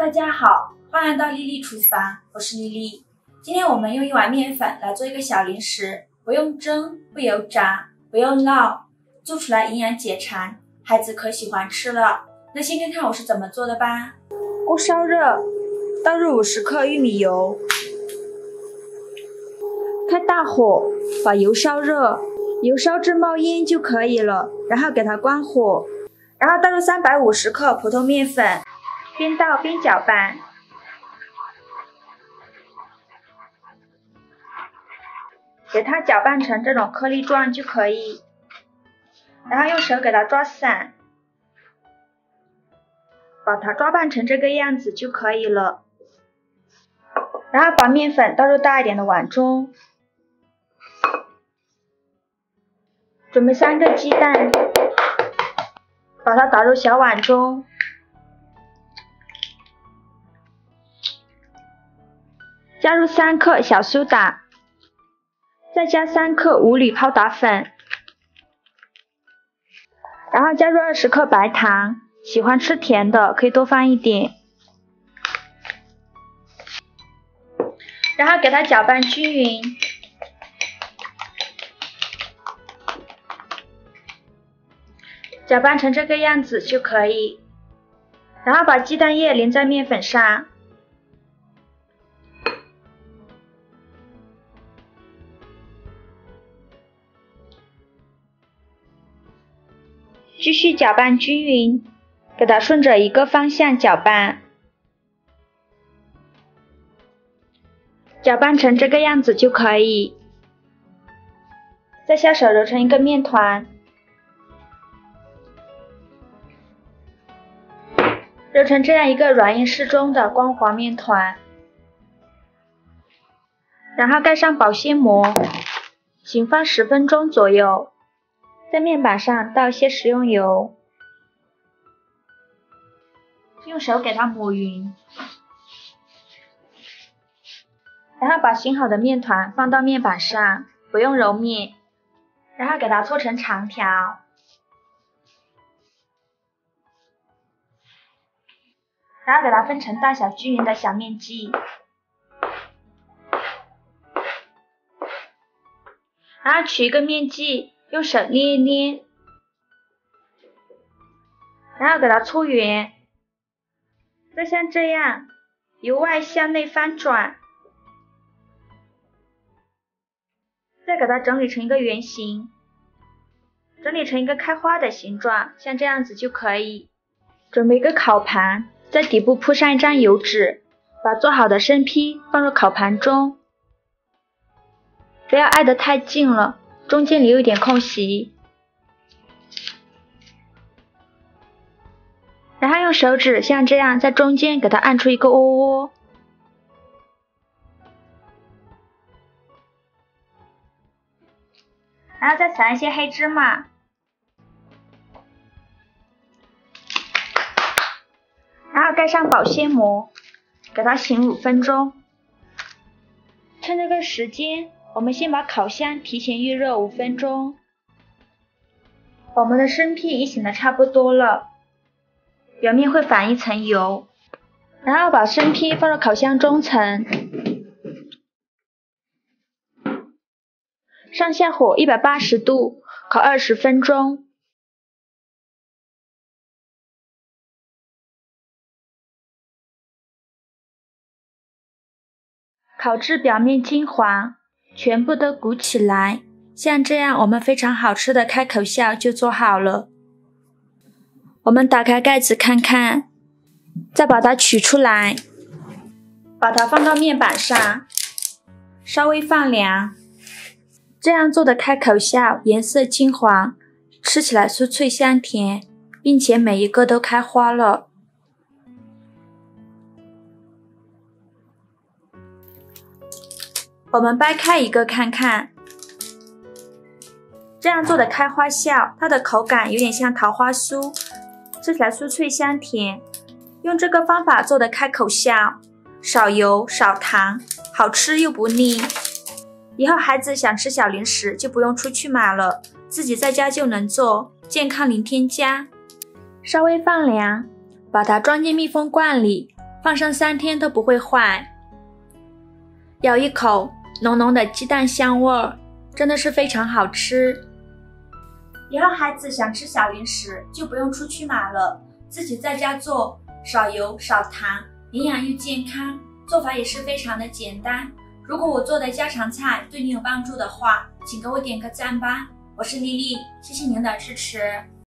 大家好，欢迎来到丽丽厨房，我是丽丽。今天我们用一碗面粉来做一个小零食，不用蒸，不油炸，不用烙，做出来营养解馋，孩子可喜欢吃了。那先看看我是怎么做的吧。锅烧热，倒入50克玉米油，开大火，把油烧热，油烧至冒烟就可以了，然后给它关火，然后倒入350克普通面粉，边倒边搅拌，给它搅拌成这种颗粒状就可以，然后用手给它抓散，把它抓拌成这个样子就可以了。然后把面粉倒入大一点的碗中，准备3个鸡蛋，把它打入小碗中，加入3克小苏打，再加3克五铝泡打粉，然后加入20克白糖，喜欢吃甜的可以多放一点，然后给它搅拌均匀，搅拌成这个样子就可以，然后把鸡蛋液淋在面粉上，继续搅拌均匀，给它顺着一个方向搅拌，搅拌成这个样子就可以，再下手揉成一个面团，揉成这样一个软硬适中的光滑面团，然后盖上保鲜膜，醒放10分钟左右，在面板上倒一些食用油，用手给它抹匀，然后把醒好的面团放到面板上，不用揉面，然后给它搓成长条，然后给它分成大小均匀的小面剂，然后取一个面剂，用手捏一捏，然后给它搓圆，再像这样由外向内翻转，再给它整理成一个圆形，整理成一个开花的形状，像这样子就可以。准备一个烤盘，在底部铺上一张油纸，把做好的生坯放入烤盘中，不要挨得太近了，中间留一点空隙，然后用手指像这样在中间给它按出一个窝窝，然后再撒一些黑芝麻，然后盖上保鲜膜，给它醒5分钟。趁这个时间，我们先把烤箱提前预热5分钟。我们的生坯已醒得差不多了，表面会反一层油，然后把生坯放入烤箱中层，上下火180度，烤20分钟。烤至表面金黄，全部都鼓起来，像这样我们非常好吃的开口笑就做好了。我们打开盖子看看，再把它取出来，把它放到面板上，稍微放凉。这样做的开口笑颜色金黄，吃起来酥脆香甜，并且每一个都开花了。我们掰开一个看看，这样做的开花笑，它的口感有点像桃花酥，吃起来酥脆香甜。用这个方法做的开口笑，少油少糖，好吃又不腻。以后孩子想吃小零食就不用出去买了，自己在家就能做，健康零添加。稍微放凉，把它装进密封罐里，放上3天都不会坏。咬一口，浓浓的鸡蛋香味儿，真的是非常好吃。以后孩子想吃小零食，就不用出去买了，自己在家做，少油少糖，营养又健康，做法也是非常的简单。如果我做的家常菜对你有帮助的话，请给我点个赞吧。我是丽丽，谢谢您的支持。